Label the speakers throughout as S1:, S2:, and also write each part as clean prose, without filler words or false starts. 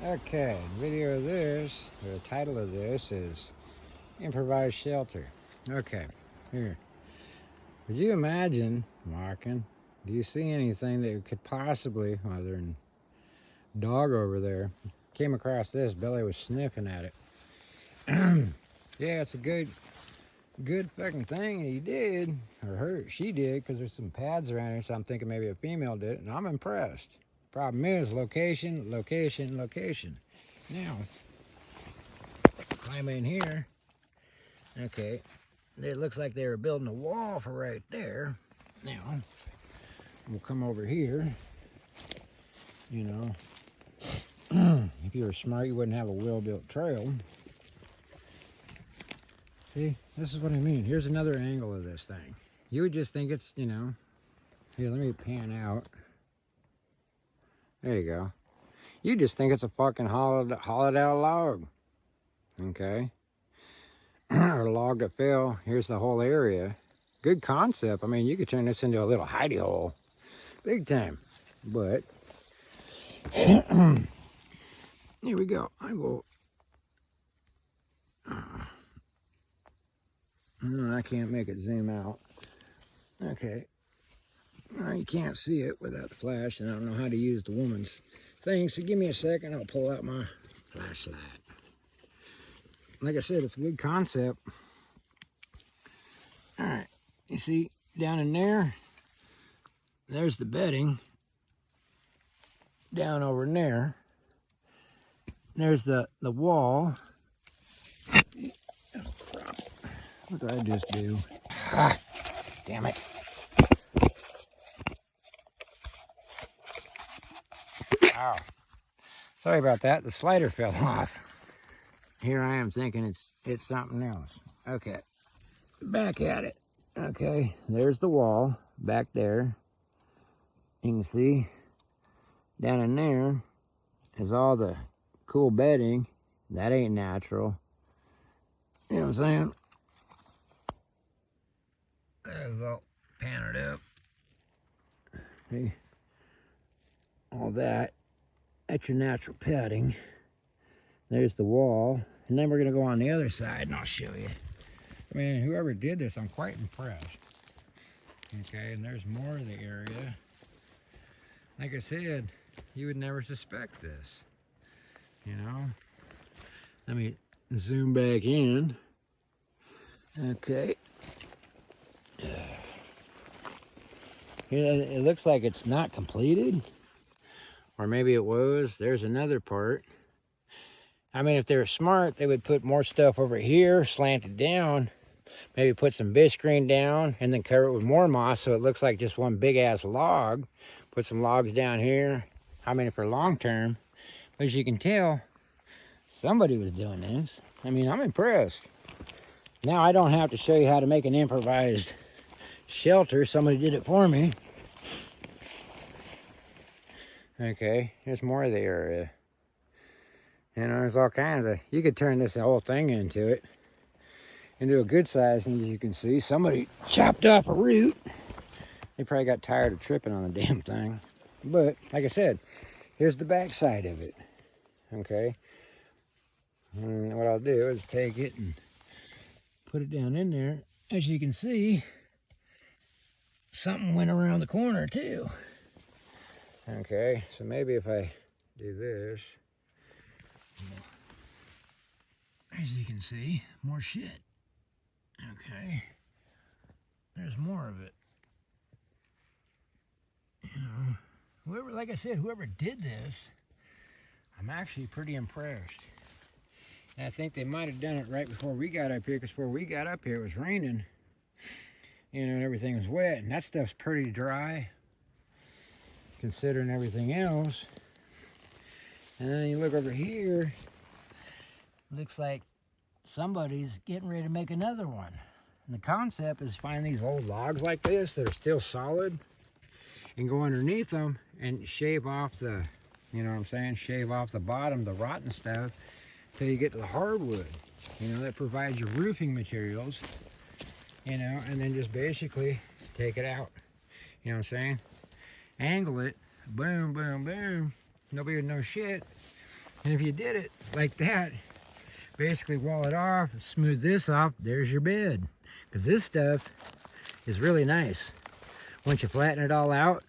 S1: Okay, video of this, the title of this is Improvised Shelter. Okay, here. Would you imagine walking? Do you see anything that could possibly, other than dog over there, came across this, Billy was sniffing at it. Yeah, it's a good fucking thing he did, or she did, because there's some pads around here, so I'm thinking maybe a female did it, and I'm impressed. Problem is, location. Now, climb in here. Okay, it looks like they were building a wall for right there. Now, we'll come over here. You know, if you were smart, you wouldn't have a well-built trail. See, this is what I mean. Here's another angle of this thing. You would just think it's, here, let me pan out. There you go. You just think it's a fucking hollowed out log. Okay? Or a log that fell. Here's the whole area. Good concept. I mean, you could turn this into a little hidey hole. Big time. But, here we go. I will... I can't make it zoom out. Okay. You can't see it without the flash, and I don't know how to use the woman's thing, so give me a second, I'll pull out my flashlight. Like I said, it's a good concept. Alright, you see down in there, there's the bedding. Down over in there, there's the wall. Oh crap, what did I just do? Ah, damn it. Ow. Sorry about that, the slider fell off. Here I am thinking it's something else. Okay, back at it. Okay, there's the wall back there. You can see down in there is all the cool bedding. That ain't natural. You know what I'm saying? There we go, pan it up. See, all that. That's your natural padding. There's the wall. And then we're going to go on the other side and I'll show you. I mean, whoever did this, I'm quite impressed. Okay, and there's more of the area. Like I said, you would never suspect this. You know? Let me zoom back in. Okay. It looks like it's not completed. Or maybe it was. There's another part. I mean, if they were smart, they would put more stuff over here, slanted down. Maybe put some biscreen down and then cover it with more moss so it looks like just one big ass log. Put some logs down here. I mean, for long term. But as you can tell, somebody was doing this. I mean, I'm impressed. Now I don't have to show you how to make an improvised shelter. Somebody did it for me. Okay, here's more of the area. You know, there's all kinds of, you could turn this whole thing into a good size, and as you can see, somebody chopped off a root. They probably got tired of tripping on the damn thing. But, like I said, here's the back side of it. Okay? And what I'll do is take it and put it down in there. As you can see, something went around the corner too. Okay, so maybe if I do this, as you can see, more shit. Okay, there's more of it. You know, whoever, like I said, whoever did this, I'm actually pretty impressed. And I think they might have done it right before we got up here, because before we got up here, it was raining. You know, and everything was wet, and that stuff's pretty dry, considering everything else. And then you look over here, looks like somebody's getting ready to make another one. And the concept is find these old logs like this that are still solid and go underneath them and shave off the, you know what I'm saying, shave off the bottom, the rotten stuff, till you get to the hardwood. You know, that provides your roofing materials, you know, and then just basically take it out. You know what I'm saying? Angle it, boom, boom, boom. Nobody would know shit. And if you did it like that, basically wall it off, smooth this off, there's your bed. Because this stuff is really nice. Once you flatten it all out,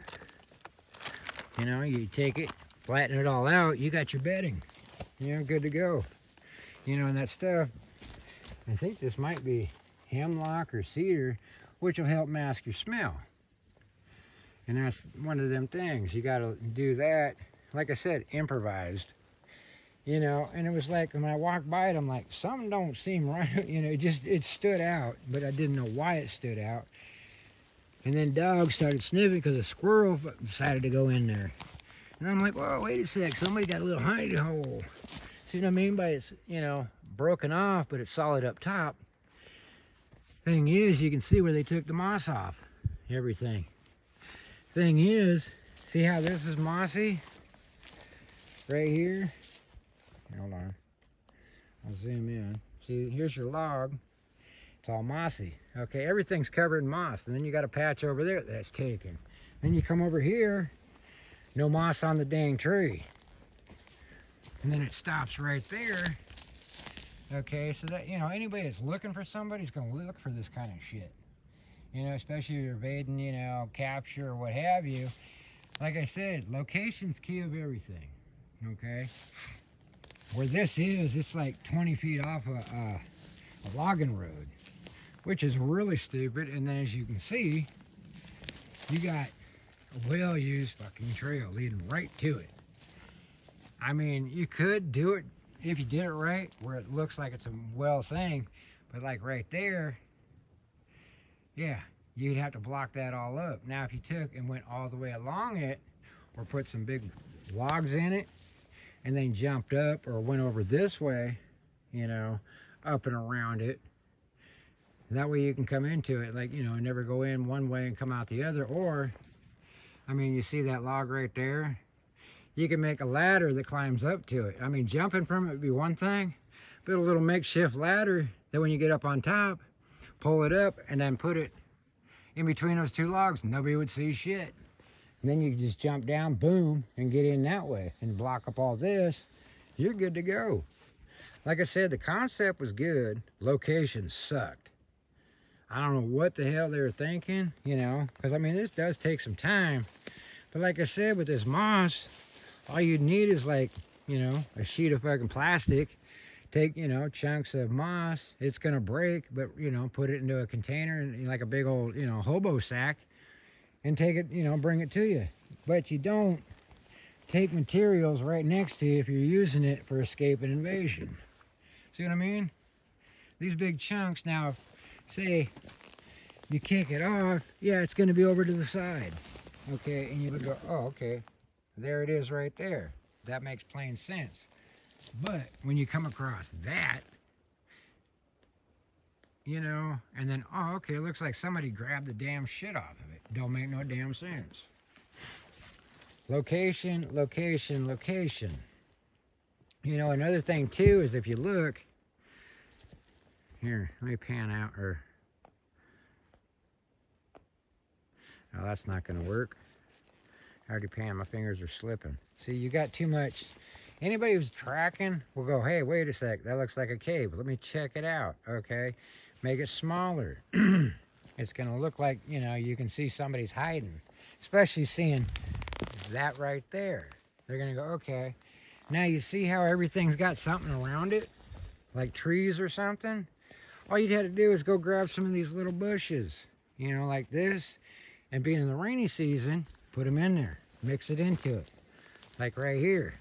S1: you know, you take it, flatten it all out, you got your bedding. You know, good to go. You know, and that stuff, I think this might be hemlock or cedar, which will help mask your smell. And that's one of them things. You got to do that. Like I said, improvised. You know, and it was like, when I walked by it, I'm like, something don't seem right. You know, it stood out, but I didn't know why it stood out. And then dogs started sniffing because a squirrel decided to go in there. And I'm like, whoa, wait a sec, somebody got a little hidey hole. See what I mean by it's, you know, broken off, but it's solid up top. Thing is, you can see where they took the moss off. Everything. Thing is, see how this is mossy? Right here. Hold on. I'll zoom in. See, here's your log. It's all mossy. Okay, everything's covered in moss. And then you got a patch over there that's taken. Then you come over here, no moss on the dang tree. And then it stops right there. Okay, so that, you know, anybody that's looking for somebody is going to look for this kind of shit. You know, especially if you're evading, you know, capture or what have you. Like I said, location's key of everything. Okay? Where this is, it's like 20 feet off a logging road, which is really stupid. And then as you can see, you got a well-used fucking trail leading right to it. I mean, you could do it if you did it right, where it looks like it's a well thing, but like right there, yeah, you'd have to block that all up. Now, if you took and went all the way along it, or put some big logs in it, and then jumped up or went over this way, you know, up and around it, that way you can come into it, like, you know, never go in one way and come out the other. Or, I mean, you see that log right there? You can make a ladder that climbs up to it. I mean, jumping from it would be one thing, but a little makeshift ladder that when you get up on top, pull it up and then put it in between those two logs. Nobody would see shit. And then you just jump down, boom, and get in that way and block up all this. You're good to go. Like I said, the concept was good. Location sucked. I don't know what the hell they were thinking, you know, because I mean, this does take some time. But like I said, with this moss, all you need is like, you know, a sheet of fucking plastic. Take, you know, chunks of moss. It's going to break, but, you know, put it into a container and like a big old, you know, hobo sack. And take it, you know, bring it to you. But you don't take materials right next to you if you're using it for escape and invasion. See what I mean? These big chunks, now, say you kick it off, yeah, it's going to be over to the side. Okay, and you would go, oh, okay, there it is right there. That makes plain sense. But when you come across that, you know, and then, oh, okay, it looks like somebody grabbed the damn shit off of it. Don't make no damn sense. Location, location, location. You know, another thing, too, is if you look, here, let me pan out, or, oh, that's not going to work. I already panned, my fingers are slipping. See, you got too much. Anybody who's tracking will go, hey, wait a sec, that looks like a cave. Let me check it out, okay? Make it smaller. It's going to look like, you know, you can see somebody's hiding. Especially seeing that right there. They're going to go, okay. Now you see how everything's got something around it? Like trees or something? All you'd have to do is go grab some of these little bushes. You know, like this. And being in the rainy season, put them in there. Mix it into it. Like right here.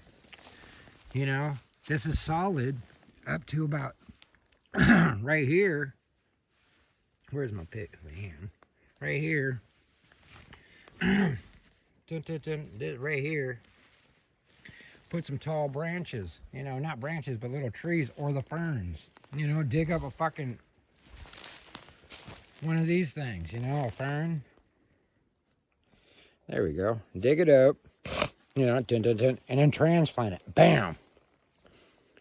S1: You know, this is solid up to about right here. Where's my pick? Man, right here. Right here. Put some tall branches. You know, not branches, but little trees or the ferns. You know, dig up a fucking one of these things. You know, a fern. There we go. Dig it up. You know, and then transplant it. Bam!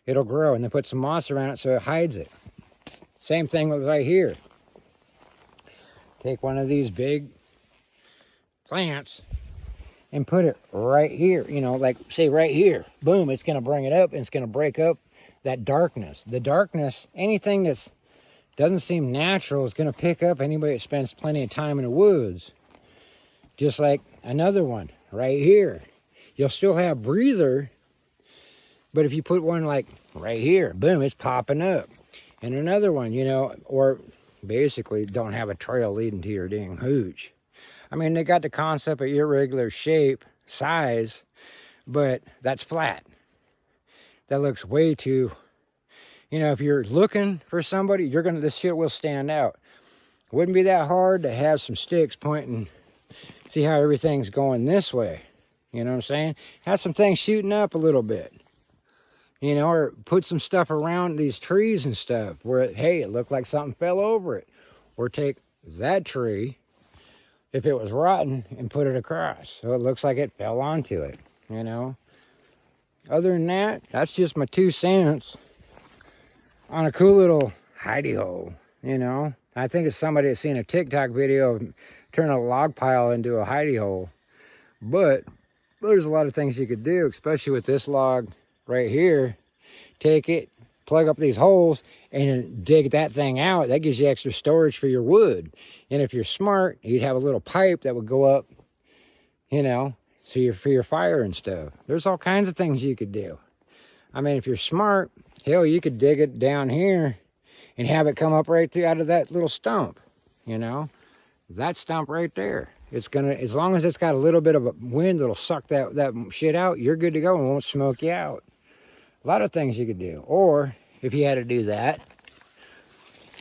S1: It'll grow, and then put some moss around it so it hides it. Same thing with right here. Take one of these big plants, and put it right here, you know, like say right here, boom, it's going to bring it up and it's going to break up that darkness. The darkness, anything that's doesn't seem natural is going to pick up anybody that spends plenty of time in the woods. Just like another one right here. You'll still have breather, but if you put one like right here, boom, it's popping up. And another one, you know, or basically don't have a trail leading to your dang hooch. I mean, they got the concept of irregular shape, size, but that's flat. That looks way too, you know, if you're looking for somebody, this shit will stand out. Wouldn't be that hard to have some sticks pointing, see how everything's going this way. You know what I'm saying? Have some things shooting up a little bit. You know, or put some stuff around these trees and stuff where, hey, it looked like something fell over it. Or take that tree, if it was rotten, and put it across. So it looks like it fell onto it, you know. Other than that, that's just my 2 cents on a cool little hidey hole, you know. I think it's somebody that's seen a TikTok video of turning a log pile into a hidey hole. But there's a lot of things you could do, especially with this log right here. Take it, plug up these holes, and dig that thing out. That gives you extra storage for your wood. And if you're smart, you'd have a little pipe that would go up, you know, so for your fire and stuff. There's all kinds of things you could do. I mean, if you're smart, hell, you could dig it down here and have it come up right through out of that little stump, you know. That stump right there. It's gonna, as long as it's got a little bit of a wind that'll suck that shit out, you're good to go and won't smoke you out. A lot of things you could do. Or if you had to do that,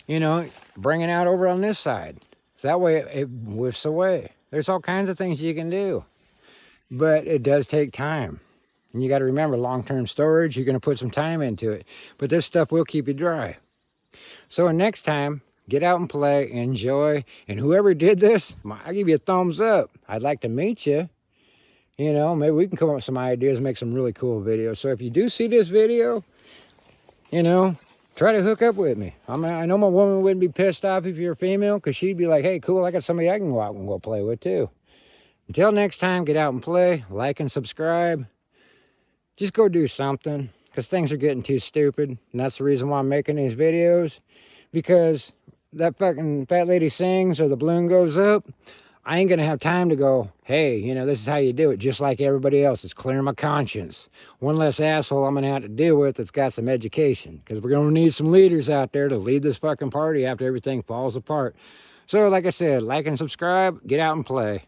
S1: you know, bring it out over on this side. So that way it whiffs away. There's all kinds of things you can do. But it does take time. And you got to remember, long-term storage, you're going to put some time into it. But this stuff will keep you dry. So next time, get out and play, enjoy. And whoever did this, I'll give you a thumbs up. I'd like to meet you. You know, maybe we can come up with some ideas, make some really cool videos. So if you do see this video, you know, try to hook up with me. I know my woman wouldn't be pissed off if you're a female, because she'd be like, hey, cool, I got somebody I can go out and go play with too. Until next time, get out and play, like and subscribe. Just go do something, because things are getting too stupid. And that's the reason why I'm making these videos. Because that fucking fat lady sings or the balloon goes up, I ain't going to have time to go, hey, you know, this is how you do it, just like everybody else. It's clearing my conscience. One less asshole I'm going to have to deal with that's got some education. Because we're going to need some leaders out there to lead this fucking party after everything falls apart. So, like I said, like and subscribe, get out and play.